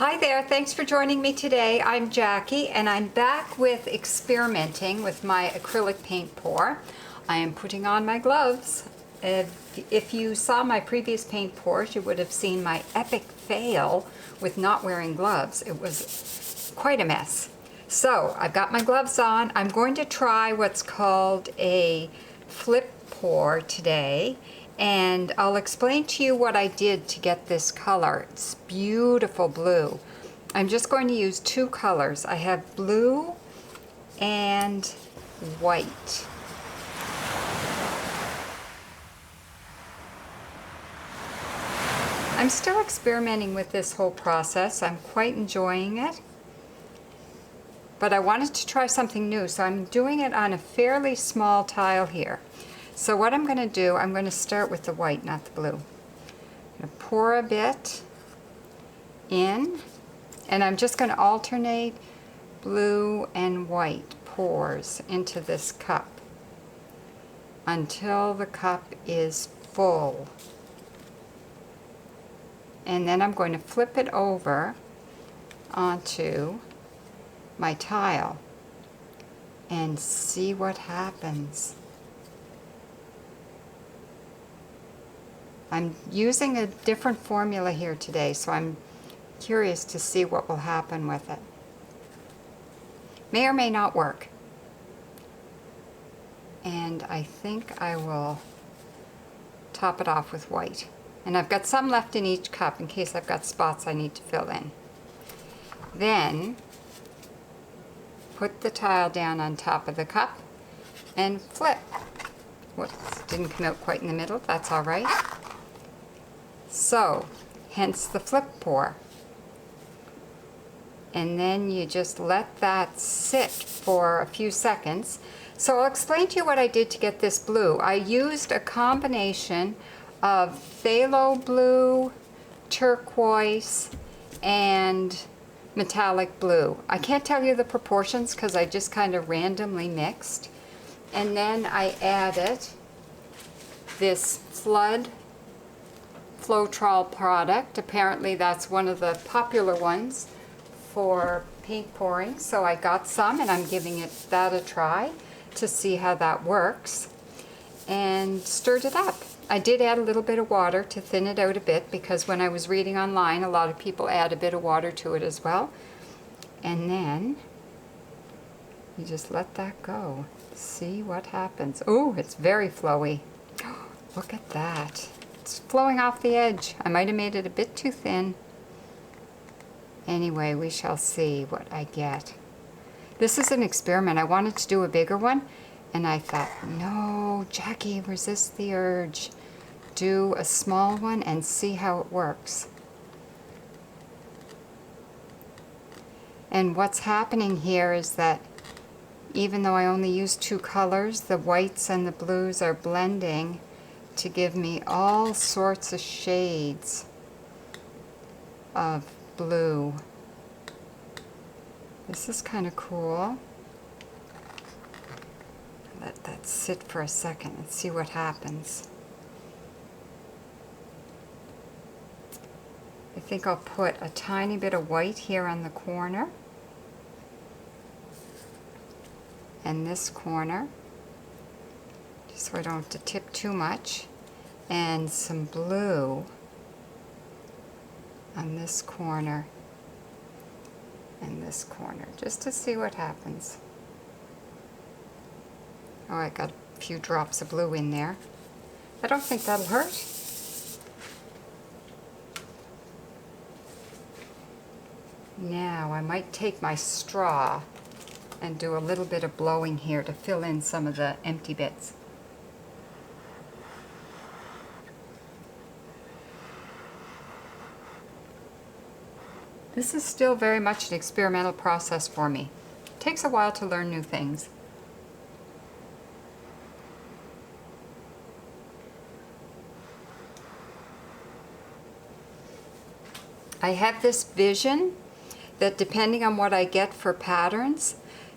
Hi there, thanks for joining me today. I'm Jackie and I'm back with experimenting with my acrylic paint pour. I am putting on my gloves. If you saw my previous paint pours, you would have seen my epic fail with not wearing gloves. It was quite a mess. So I've got my gloves on. I'm going to try what's called a flip pour today. And I'll explain to you what I did to get this color. It's beautiful blue. I'm just going to use two colors. I have blue and white. I'm still experimenting with this whole process. I'm quite enjoying it. But I wanted to try something new, so I'm doing it on a fairly small tile here. So what I'm going to do, I'm going to start with the white, not the blue. I'm going to pour a bit in, and I'm just going to alternate blue and white pours into this cup until the cup is full. And then I'm going to flip it over onto my tile and see what happens. I'm using a different formula here today, so I'm curious to see what will happen with it. May or may not work. And I think I will top it off with white. And I've got some left in each cup in case I've got spots I need to fill in. Then put the tile down on top of the cup and flip. Whoops, didn't come out quite in the middle, that's all right. So, hence the flip pour. And then you just let that sit for a few seconds. So I'll explain to you what I did to get this blue. I used a combination of phthalo blue, turquoise, and metallic blue. I can't tell you the proportions because I just kind of randomly mixed. And then I added this floetrol product. Apparently that's one of the popular ones for paint pouring, so I got some and I'm giving that a try to see how that works, and stirred it up. I did add a little bit of water to thin it out a bit because when I was reading online, a lot of people add a bit of water to it as well. And then you just let that go. See what happens. Oh, it's very flowy. Look at that. It's flowing off the edge. I might have made it a bit too thin. Anyway, we shall see what I get. This is an experiment. I wanted to do a bigger one, and I thought, no, Jackie, resist the urge. Do a small one and see how it works. And what's happening here is that even though I only use two colors, the whites and the blues are blending to give me all sorts of shades of blue. This is kind of cool. Let that sit for a second and see what happens. I think I'll put a tiny bit of white here on the corner and this corner, just so I don't have to tip too much, and some blue on this corner and this corner, just to see what happens. Oh, I got a few drops of blue in there. I don't think that'll hurt. Now I might take my straw and do a little bit of blowing here to fill in some of the empty bits. This is still very much an experimental process for me. It takes a while to learn new things. I have this vision that depending on what I get for patterns,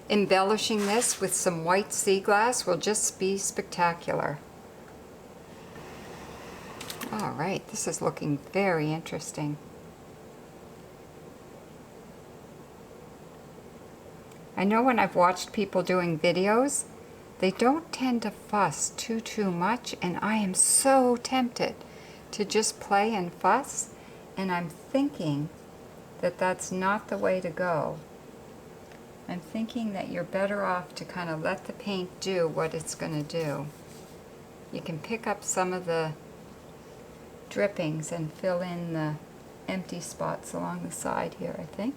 embellishing this with some white sea glass will just be spectacular. All right, this is looking very interesting. I know when I've watched people doing videos, they don't tend to fuss too much, and I am so tempted to just play and fuss, and I'm thinking that that's not the way to go. I'm thinking that you're better off to kind of let the paint do what it's going to do. You can pick up some of the drippings and fill in the empty spots along the side here, I think.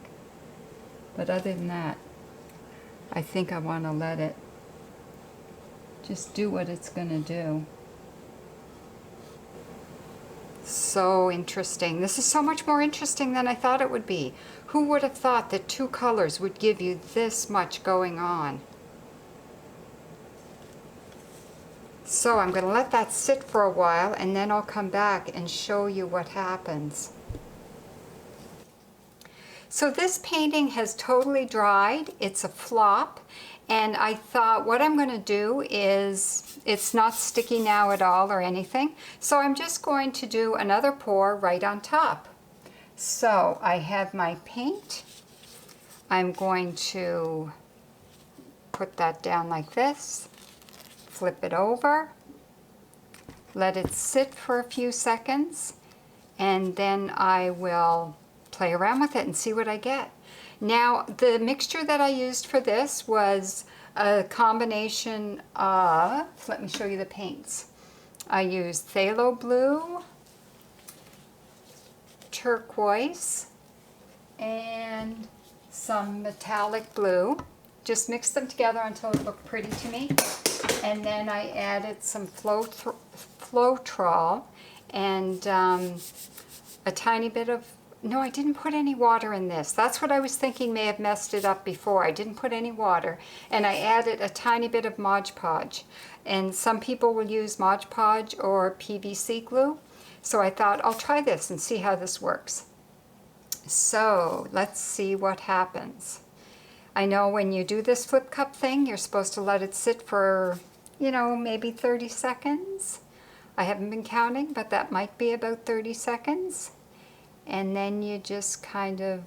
But other than that, I think I want to let it just do what it's going to do. So interesting. This is so much more interesting than I thought it would be. Who would have thought that two colors would give you this much going on? So I'm going to let that sit for a while, and then I'll come back and show you what happens. So this painting has totally dried. It's a flop, and I thought what I'm going to do is, it's not sticky now at all or anything, so I'm just going to do another pour right on top. So I have my paint. I'm going to put that down like this, flip it over, let it sit for a few seconds, and then I will play around with it and see what I get. Now, the mixture that I used for this was a combination of, let me show you the paints. I used phthalo blue, turquoise, and some metallic blue. Just mixed them together until it looked pretty to me. And then I added some floetrol and a tiny bit of, no, I didn't put any water in this. That's what I was thinking may have messed it up before. I didn't put any water. And I added a tiny bit of Mod Podge. And some people will use Mod Podge or PVC glue. So I thought I'll try this and see how this works. So let's see what happens. I know when you do this flip cup thing, you're supposed to let it sit for, you know, maybe 30 seconds. I haven't been counting, but that might be about 30 seconds. And then you just kind of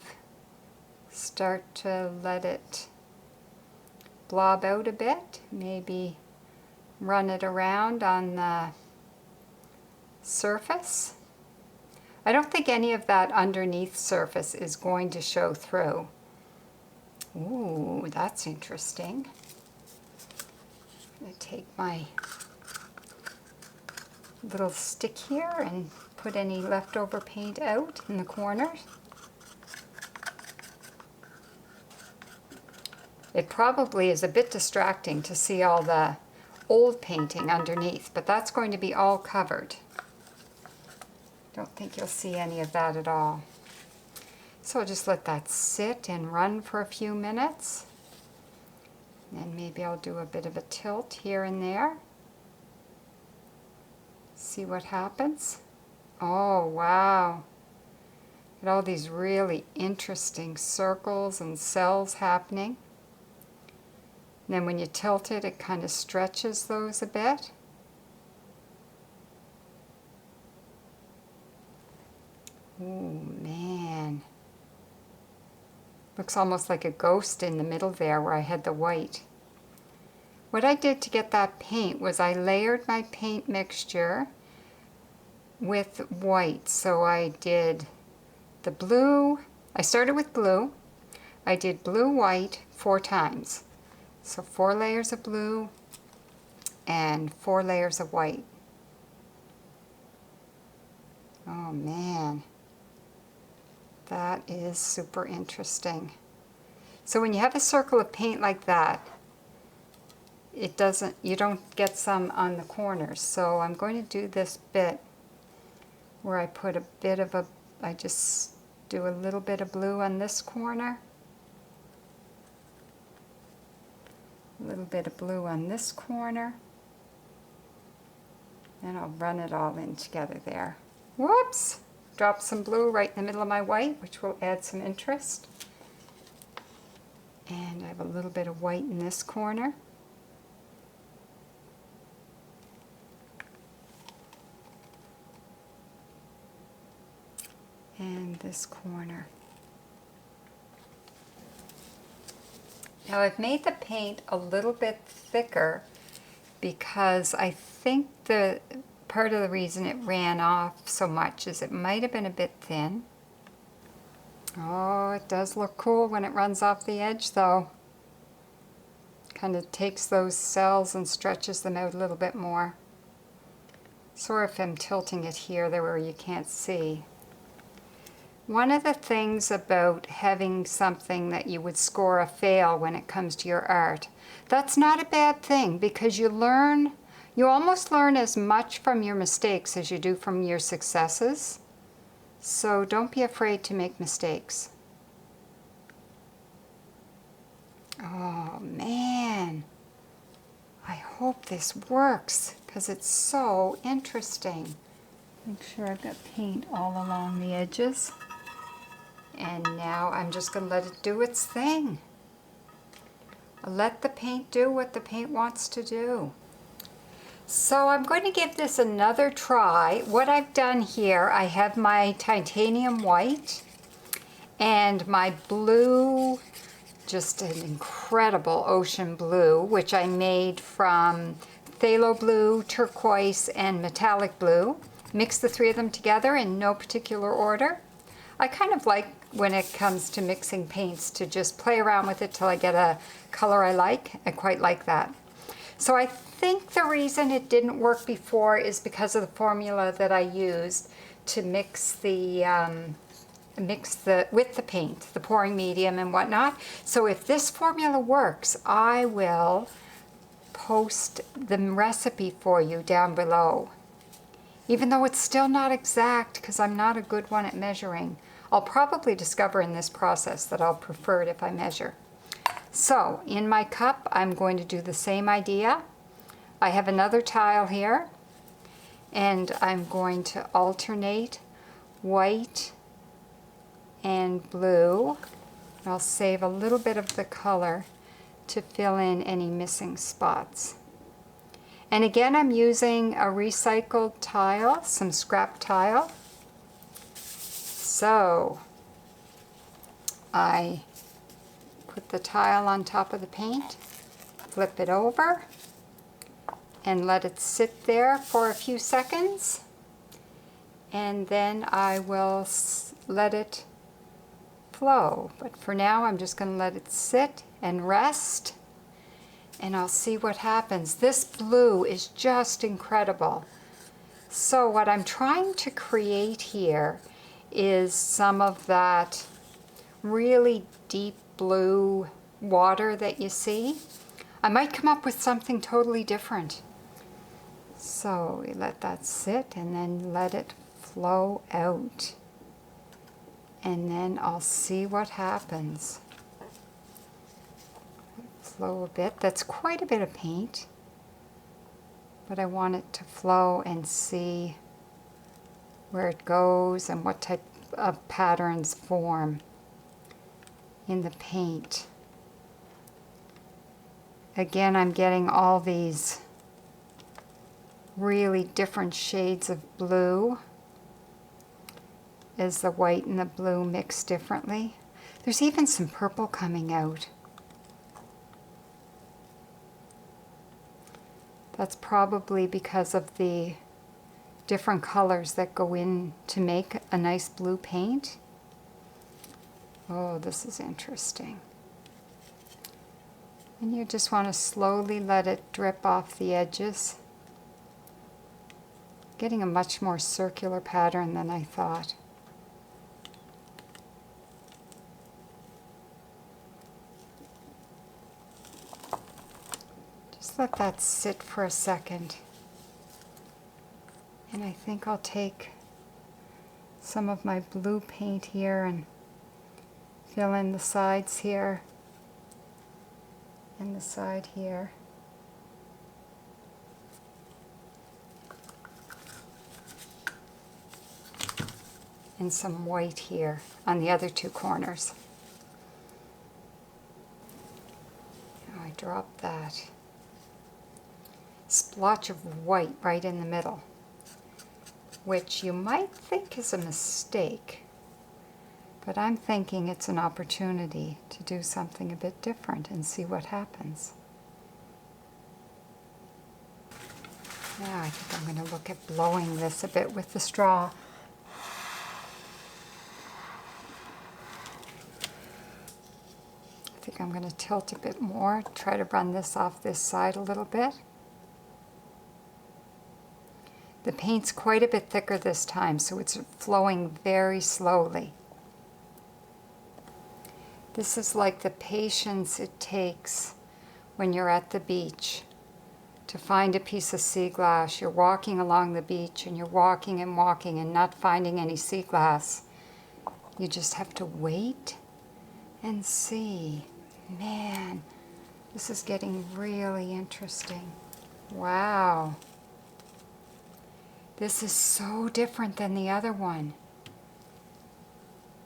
start to let it blob out a bit. Maybe run it around on the surface. I don't think any of that underneath surface is going to show through. Ooh, that's interesting. I'm going to take my little stick here and put any leftover paint out in the corners. It probably is a bit distracting to see all the old painting underneath, but that's going to be all covered. Don't think you'll see any of that at all. So I'll just let that sit and run for a few minutes. And maybe I'll do a bit of a tilt here and there. See what happens. Oh, wow. Look at all these really interesting circles and cells happening. And then when you tilt it, it kind of stretches those a bit. Oh, man. Looks almost like a ghost in the middle there where I had the white. What I did to get that paint was I layered my paint mixture with white. So I did the blue, I started with blue, I did blue, white 4 times. So 4 layers of blue and 4 layers of white. Oh man, that is super interesting. So when you have a circle of paint like that, it doesn't, you don't get some on the corners. So I'm going to do this bit where I put a bit of a, I just do a little bit of blue on this corner, a little bit of blue on this corner, and I'll run it all in together there. Whoops! Drop some blue right in the middle of my white, which will add some interest. And I have a little bit of white in this corner. And this corner. Now I've made the paint a little bit thicker because I think the part of the reason it ran off so much is it might have been a bit thin. Oh, it does look cool when it runs off the edge though. Kind of takes those cells and stretches them out a little bit more. Sorry if I'm tilting it here there where you can't see. One of the things about having something that you would score a fail when it comes to your art, that's not a bad thing because you almost learn as much from your mistakes as you do from your successes. So don't be afraid to make mistakes. Oh man, I hope this works because it's so interesting. Make sure I've got paint all along the edges. And now I'm just going to let it do its thing. Let the paint do what the paint wants to do. So I'm going to give this another try. What I've done here, I have my titanium white and my blue, just an incredible ocean blue, which I made from phthalo blue, turquoise, and metallic blue. Mix the three of them together in no particular order. I kind of like when it comes to mixing paints to just play around with it till I get a color I like. I quite like that. So I think the reason it didn't work before is because of the formula that I used to mix with the paint, the pouring medium and whatnot. So if this formula works, I will post the recipe for you down below. Even though it's still not exact because I'm not a good one at measuring. I'll probably discover in this process that I'll prefer it if I measure. So in my cup, I'm going to do the same idea. I have another tile here, and I'm going to alternate white and blue. I'll save a little bit of the color to fill in any missing spots. And again, I'm using a recycled tile, some scrap tile. So I put the tile on top of the paint, flip it over, and let it sit there for a few seconds. And then I will let it flow. But for now, I'm just going to let it sit and rest, and I'll see what happens. This blue is just incredible. So what I'm trying to create here is some of that really deep blue water that you see. I might come up with something totally different. So we let that sit and then let it flow out. And then I'll see what happens. Flow a bit. That's quite a bit of paint. But I want it to flow and see where it goes and what type of patterns form in the paint. Again, I'm getting all these really different shades of blue as the white and the blue mix differently. There's even some purple coming out. That's probably because of the different colors that go in to make a nice blue paint. Oh, this is interesting. And you just want to slowly let it drip off the edges. Getting a much more circular pattern than I thought. Just let that sit for a second. And I think I'll take some of my blue paint here and fill in the sides here and the side here. And some white here on the other two corners. Now I drop that splotch of white right in the middle, which you might think is a mistake, But I'm thinking it's an opportunity to do something a bit different and see what happens. Now I think I'm going to look at blowing this a bit with the straw. I think I'm going to tilt a bit more, try to run this off this side a little bit. The paint's quite a bit thicker this time, so it's flowing very slowly. This is like the patience it takes when you're at the beach to find a piece of sea glass. You're walking along the beach and you're walking and not finding any sea glass. You just have to wait and see. Man, this is getting really interesting. Wow. This is so different than the other one.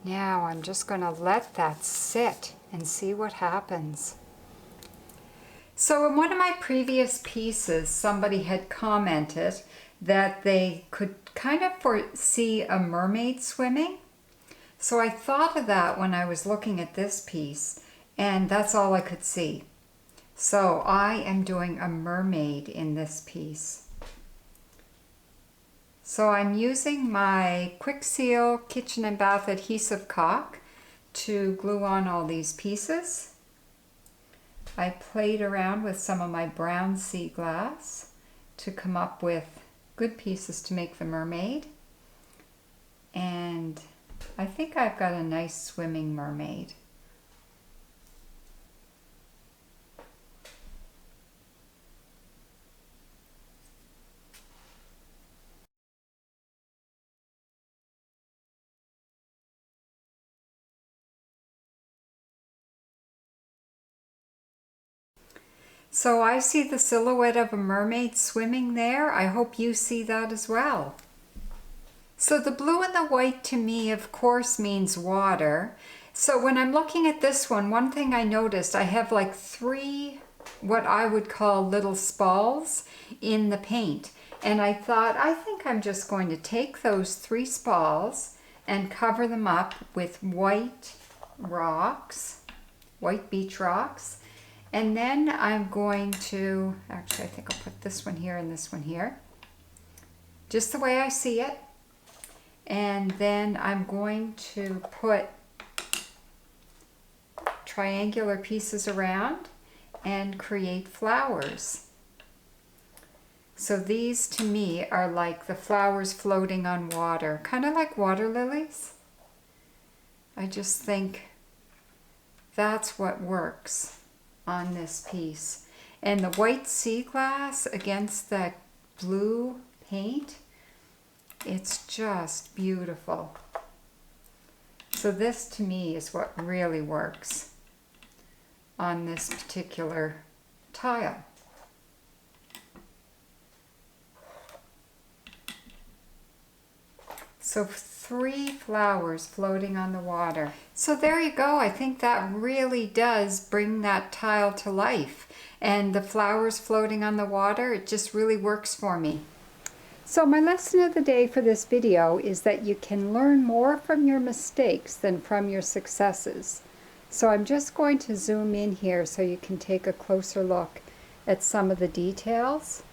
Now I'm just going to let that sit and see what happens. So in one of my previous pieces, somebody had commented that they could kind of foresee a mermaid swimming. So I thought of that when I was looking at this piece, and that's all I could see. So I am doing a mermaid in this piece. So I'm using my Quick Seal Kitchen and Bath Adhesive Caulk to glue on all these pieces. I played around with some of my brown sea glass to come up with good pieces to make the mermaid. And I think I've got a nice swimming mermaid. So I see the silhouette of a mermaid swimming there. I hope you see that as well. So the blue and the white to me, of course, means water. So when I'm looking at this one thing I noticed, I have like 3 what I would call little spalls in the paint. And I thought, I think I'm just going to take those 3 spalls and cover them up with white rocks, white beach rocks. And then I'm going to, actually I think I'll put this one here and this one here, just the way I see it. And then I'm going to put triangular pieces around and create flowers. So these to me are like the flowers floating on water, kind of like water lilies. I just think that's what works on this piece. And the white sea glass against that blue paint, it's just beautiful. So this to me is what really works on this particular tile. So 3 flowers floating on the water. So there you go. I think that really does bring that tile to life. And the flowers floating on the water, it just really works for me. So my lesson of the day for this video is that you can learn more from your mistakes than from your successes. So I'm just going to zoom in here so you can take a closer look at some of the details.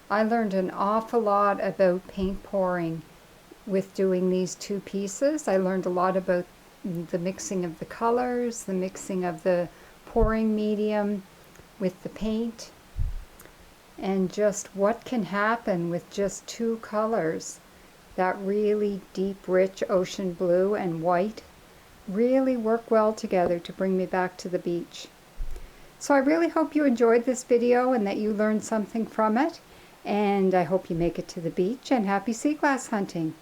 I learned an awful lot about paint pouring with doing these 2 pieces. I learned a lot about the mixing of the colors, the mixing of the pouring medium with the paint, and just what can happen with just 2 colors. That really deep, rich ocean blue and white really work well together to bring me back to the beach. So I really hope you enjoyed this video and that you learned something from it, and I hope you make it to the beach, and happy sea glass hunting.